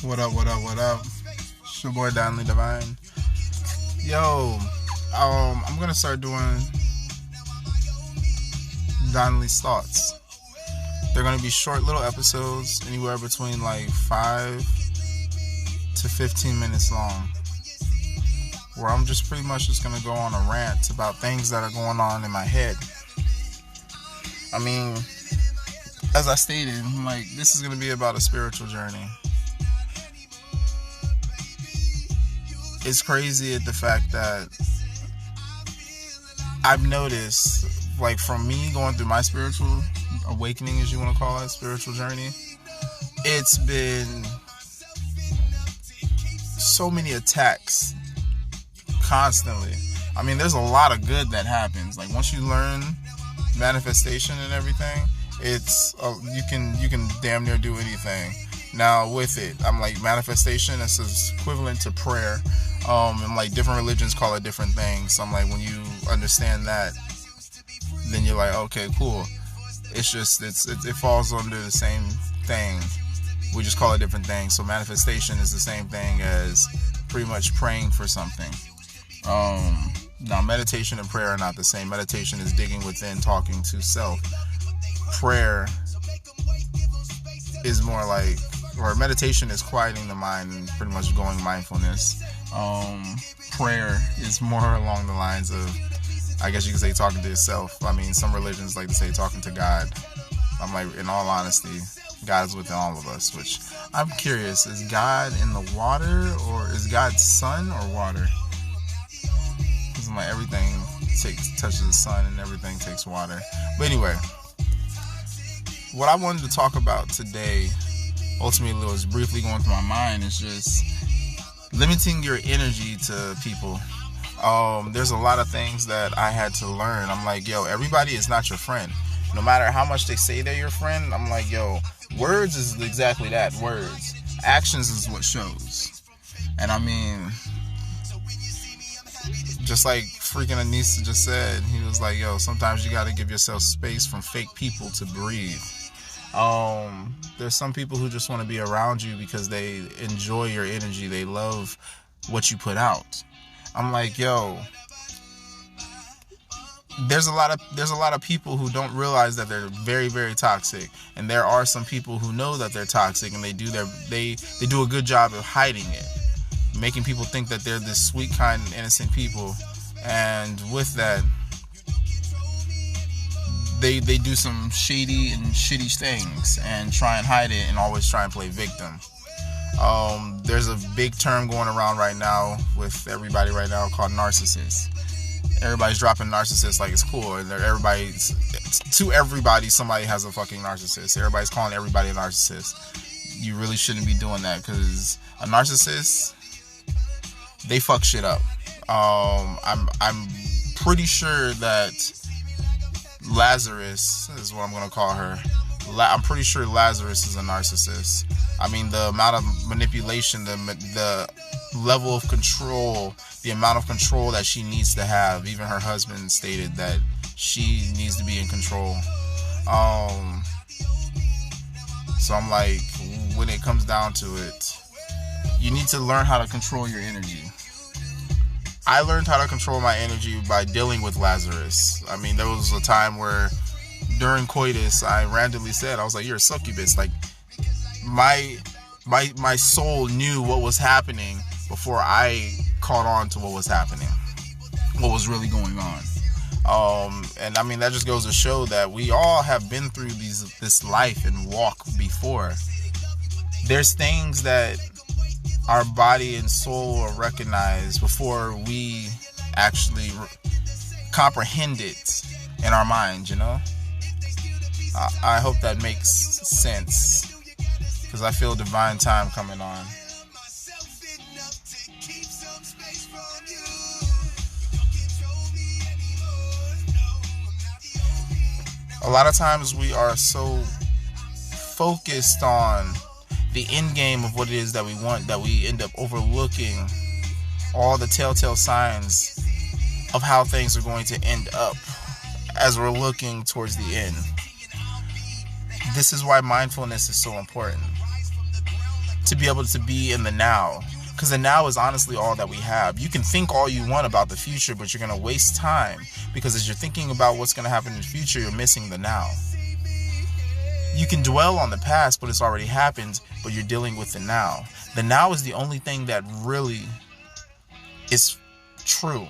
What up, what up, what up? It's your boy Danli Divine. Yo, I'm gonna start doing Danli's thoughts. They're gonna be short little episodes, anywhere between like 5 to 15 minutes long, where I'm just pretty much just gonna go on a rant about things that are going on in my head. I mean, as I stated, this is gonna be about a spiritual journey. It's crazy at the fact that I've noticed, from me going through my spiritual awakening, as you want to call it, spiritual journey, it's been so many attacks constantly. I mean, there's a lot of good that happens. Once you learn manifestation and everything, it's you can damn near do anything. Now with it, I'm manifestation is equivalent to prayer. And different religions call it different things. I'm when you understand that, then you're okay, cool. It's just it falls under the same thing. We just call it different things. So manifestation is the same thing as pretty much praying for something. Now meditation and prayer are not the same. Meditation is digging within, talking to self. Prayer is more or meditation is quieting the mind and pretty much going mindfulness. Prayer is more along the lines of, I guess you could say, talking to yourself. I mean, some religions like to say talking to God. I'm in all honesty, God is within all of us, which I'm curious, is God in the water, or is God sun or water? Because everything touches the sun and everything takes water. But anyway, what I wanted to talk about today, ultimately was briefly going through my mind, is just limiting your energy to people. There's a lot of things that I had to learn. I'm everybody is not your friend. No matter how much they say they're your friend, I'm words is exactly that, words. Actions is what shows. And I mean, just like freaking Anissa just said, he was sometimes you gotta give yourself space from fake people to breathe. There's some people who just want to be around you because they enjoy your energy. They love what you put out. I'm there's a lot of people who don't realize that they're very, very toxic, and there are some people who know that they're toxic, and they do a good job of hiding it, making people think that they're this sweet, kind, and innocent people, and with that, they do some shady and shitty things and try and hide it and always try and play victim. There's a big term going around right now with everybody right now called narcissist. Everybody's dropping narcissist like it's cool, and to everybody, somebody has a fucking narcissist. Everybody's calling everybody a narcissist. You really shouldn't be doing that, because a narcissist, they fuck shit up. I'm pretty sure that Lazarus is what I'm going to call her. I'm pretty sure Lazarus is a narcissist. I mean, the amount of manipulation, the level of control, the amount of control that she needs to have. Even her husband stated that she needs to be in control. So I'm when it comes down to it, you need to learn how to control your energy. I learned how to control my energy by dealing with Lazarus. I mean, there was a time where during coitus, I randomly said, I was you're a succubus. My soul knew what was happening before I caught on to what was happening, what was really going on. And I mean, that just goes to show that we all have been through this life and walk before. There's things that our body and soul will recognize before we actually comprehend it in our mind, I hope that makes sense, because I feel divine time coming on. A lot of times we are so focused on the end game of what it is that we want, that we end up overlooking all the telltale signs of how things are going to end up as we're looking towards the end. This is why mindfulness is so important. to be able to be in the now. Because the now is honestly all that we have. You can think all you want about the future, but you're going to waste time. Because as you're thinking about what's going to happen in the future, you're missing the now. You can dwell on the past, but it's already happened, but you're dealing with the now. The now is the only thing that really is true.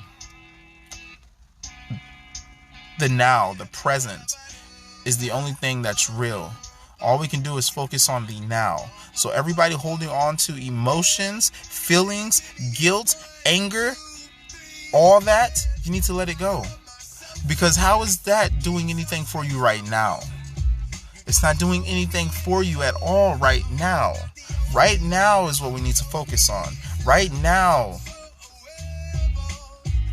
The now, the present, is the only thing that's real. All we can do is focus on the now. So everybody holding on to emotions, feelings, guilt, anger, all that, you need to let it go. Because how is that doing anything for you right now? It's not doing anything for you at all right now. Right now is what we need to focus on. Right now.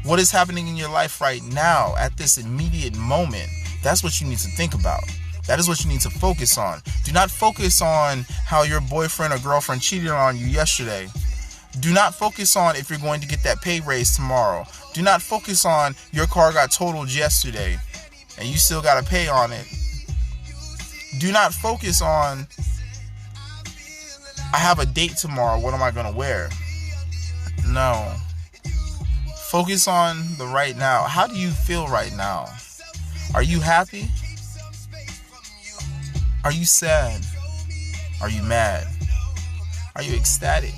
What is happening in your life right now at this immediate moment? That's what you need to think about. That is what you need to focus on. Do not focus on how your boyfriend or girlfriend cheated on you yesterday. Do not focus on if you're going to get that pay raise tomorrow. Do not focus on your car got totaled yesterday and you still got to pay on it. Do not focus on, I have a date tomorrow, what am I going to wear? No. Focus on the right now. How do you feel right now? Are you happy? Are you sad? Are you mad? Are you ecstatic?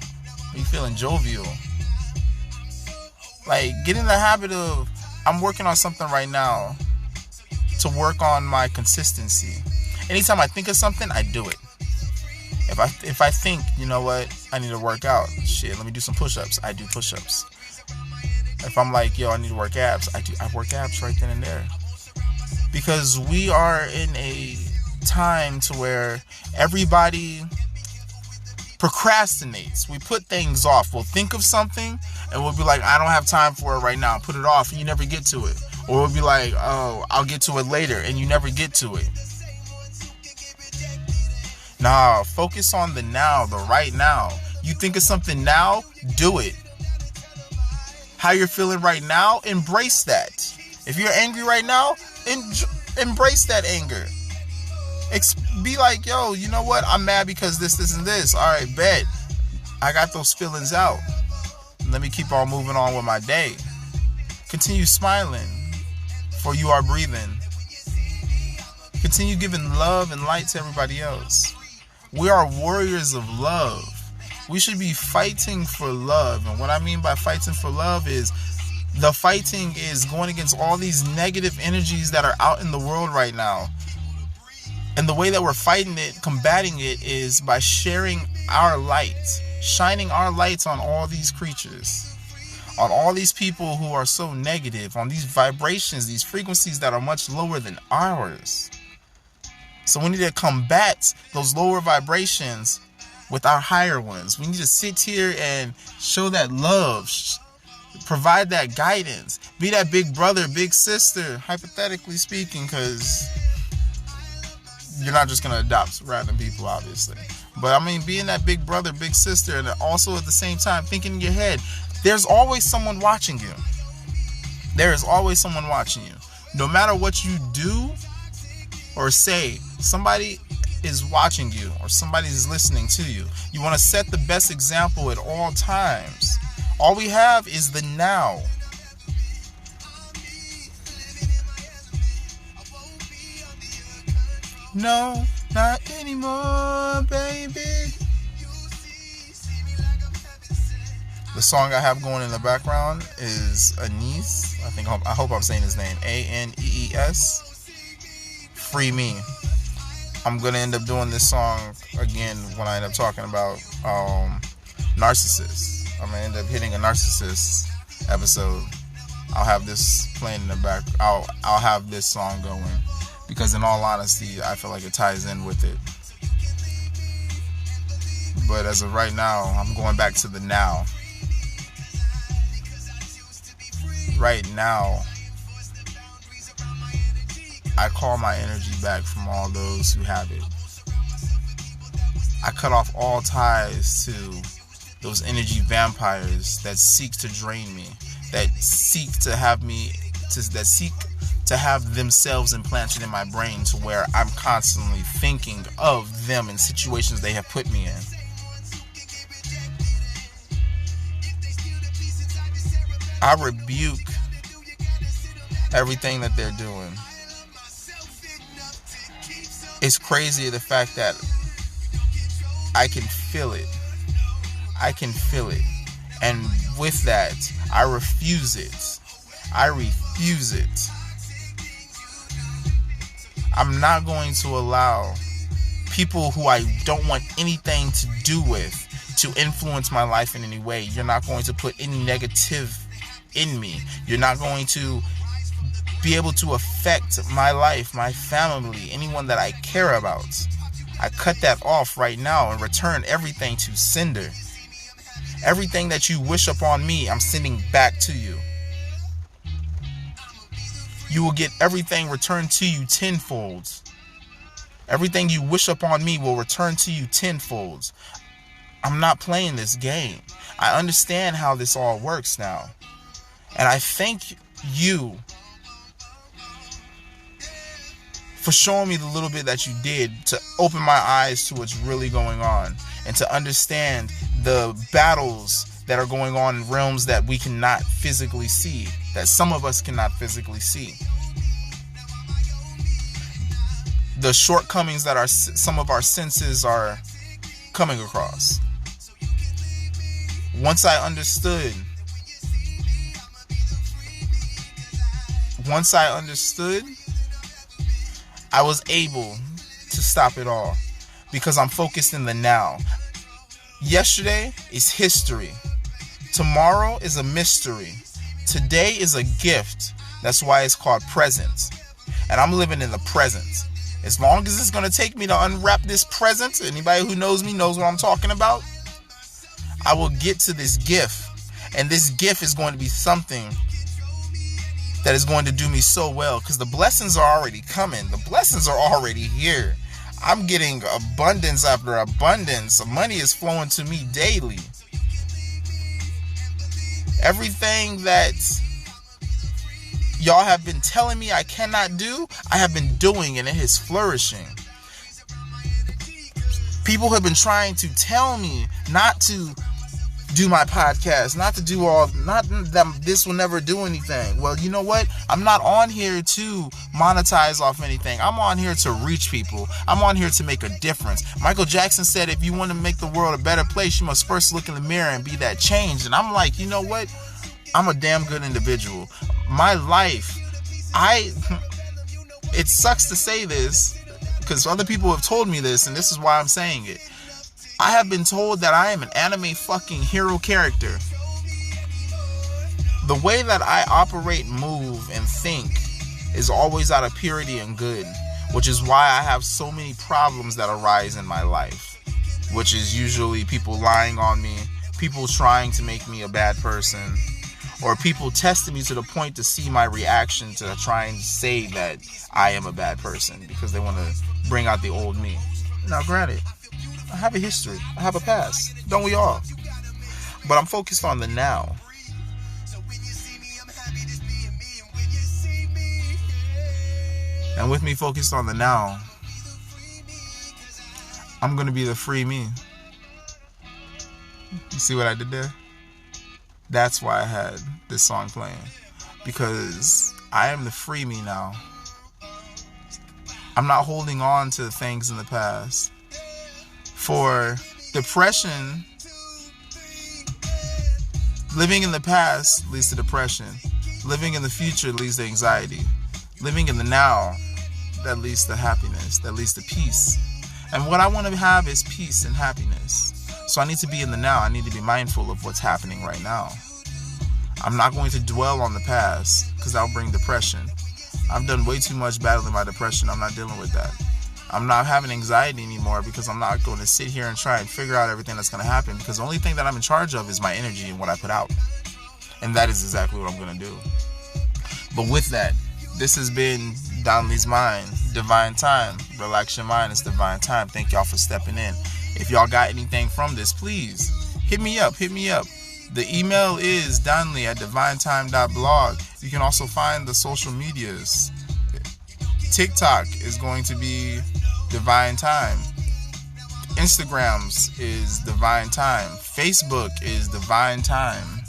Are you feeling jovial? Like, get in the habit of, I'm working on something right now to work on my consistency. Anytime I think of something, I do it. If I think, you know what, I need to work out, shit, let me do some push-ups, I do push-ups. If I'm like, yo, I need to work abs, I work abs right then and there. Because we are in a time to where everybody procrastinates. We put things off. We'll think of something and we'll be like, I don't have time for it right now. Put it off and you never get to it. Or we'll be like, oh, I'll get to it later, and you never get to it. Nah, focus on the now, the right now. You think of something now, do it. How you're feeling right now, embrace that. If you're angry right now, embrace that anger. Be like, yo, you know what? I'm mad because this, and this. All right, bet. I got those feelings out. Let me keep on moving on with my day. Continue smiling, for you are breathing. Continue giving love and light to everybody else. We are warriors of love. We should be fighting for love. And what I mean by fighting for love is the fighting is going against all these negative energies that are out in the world right now. And the way that we're fighting it, combating it, is by sharing our light, shining our lights on all these creatures, on all these people who are so negative, on these vibrations, these frequencies that are much lower than ours. So we need to combat those lower vibrations with our higher ones. We need to sit here and show that love, provide that guidance, be that big brother, big sister, hypothetically speaking, because you're not just going to adopt random people, obviously. But I mean, being that big brother, big sister, and also at the same time thinking in your head, there's always someone watching you. There is always someone watching you. No matter what you do or say, somebody is watching you or somebody is listening to you. You want to set the best example at all times. All we have is the now. No, not anymore, baby. The song I have going in the background is Anees. I hope I'm saying his name. Anees. Free Me. I'm gonna end up doing this song again when I end up talking about narcissists. I'm gonna end up hitting a narcissist episode. I'll have this playing in the back. I'll have this song going because, in all honesty, I feel like it ties in with it. But as of right now, I'm going back to the now. Right now, I call my energy back from all those who have it. I cut off all ties to those energy vampires that seek to drain me, that seek to have themselves implanted in my brain to where I'm constantly thinking of them in situations they have put me in. I rebuke everything that they're doing. It's crazy the fact that I can feel it. I can feel it. And with that, I refuse it. I refuse it. I'm not going to allow people who I don't want anything to do with to influence my life in any way. You're not going to put any negative in me. You're not going to be able to affect my life, my family, anyone that I care about. I cut that off right now and return everything to sender. Everything that you wish upon me, I'm sending back to you. You will get everything returned to you tenfold. Everything you wish upon me will return to you tenfold. I'm not playing this game. I understand how this all works now. And I thank you for showing me the little bit that you did to open my eyes to what's really going on and to understand the battles that are going on in realms that we cannot physically see, that some of us cannot physically see. The shortcomings that some of our senses are coming across. Once I understood, I was able to stop it all because I'm focused in the now. Yesterday is history. Tomorrow is a mystery. Today is a gift. That's why it's called present. And I'm living in the present. As long as it's going to take me to unwrap this present, anybody who knows me knows what I'm talking about, I will get to this gift. And this gift is going to be something that is going to do me so well because the blessings are already coming. The blessings are already here. I'm getting abundance after abundance. Money is flowing to me daily. Everything that y'all have been telling me I cannot do, I have been doing, and it is flourishing. People have been trying to tell me not to do my podcast, not that this will never do anything. Well, you know what? I'm not on here to monetize off anything. I'm on here to reach people. I'm on here to make a difference. Michael Jackson said, if you want to make the world a better place, you must first look in the mirror and be that change. And I'm like, you know what? I'm a damn good individual. My life, it sucks to say this because other people have told me this, and this is why I'm saying it. I have been told that I am an anime fucking hero character. The way that I operate, move, and think is always out of purity and good, which is why I have so many problems that arise in my life, which is usually people lying on me, people trying to make me a bad person, or people testing me to the point to see my reaction to try and say that I am a bad person because they want to bring out the old me. Now, granted, I have a history. I have a past. Don't we all? But I'm focused on the now. And with me focused on the now, I'm going to be the free me. You see what I did there? That's why I had this song playing. Because I am the free me now. I'm not holding on to things in the past. For depression, living in the past leads to depression. Living in the future leads to anxiety. Living in the now, that leads to happiness, that leads to peace. And what I want to have is peace and happiness. So I need to be in the now. I need to be mindful of what's happening right now. I'm not going to dwell on the past because that'll bring depression. I've done way too much battling my depression. I'm not dealing with that. I'm not having anxiety anymore because I'm not going to sit here and try and figure out everything that's going to happen because the only thing that I'm in charge of is my energy and what I put out. And that is exactly what I'm going to do. But with that, this has been Danli's Mind, Divine Time. Relax your mind, it's divine time. Thank y'all for stepping in. If y'all got anything from this, please hit me up. The email is danli@divinetime.blog. You can also find the social medias. TikTok is going to be Divine Time. Instagrams is Divine Time. Facebook is Divine Time.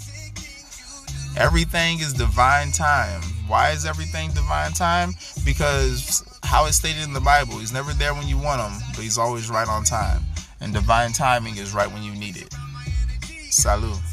Everything is divine time. Why is everything divine time? Because how it's stated in the Bible, he's never there when you want him, but he's always right on time. And divine timing is right when you need it. Salud.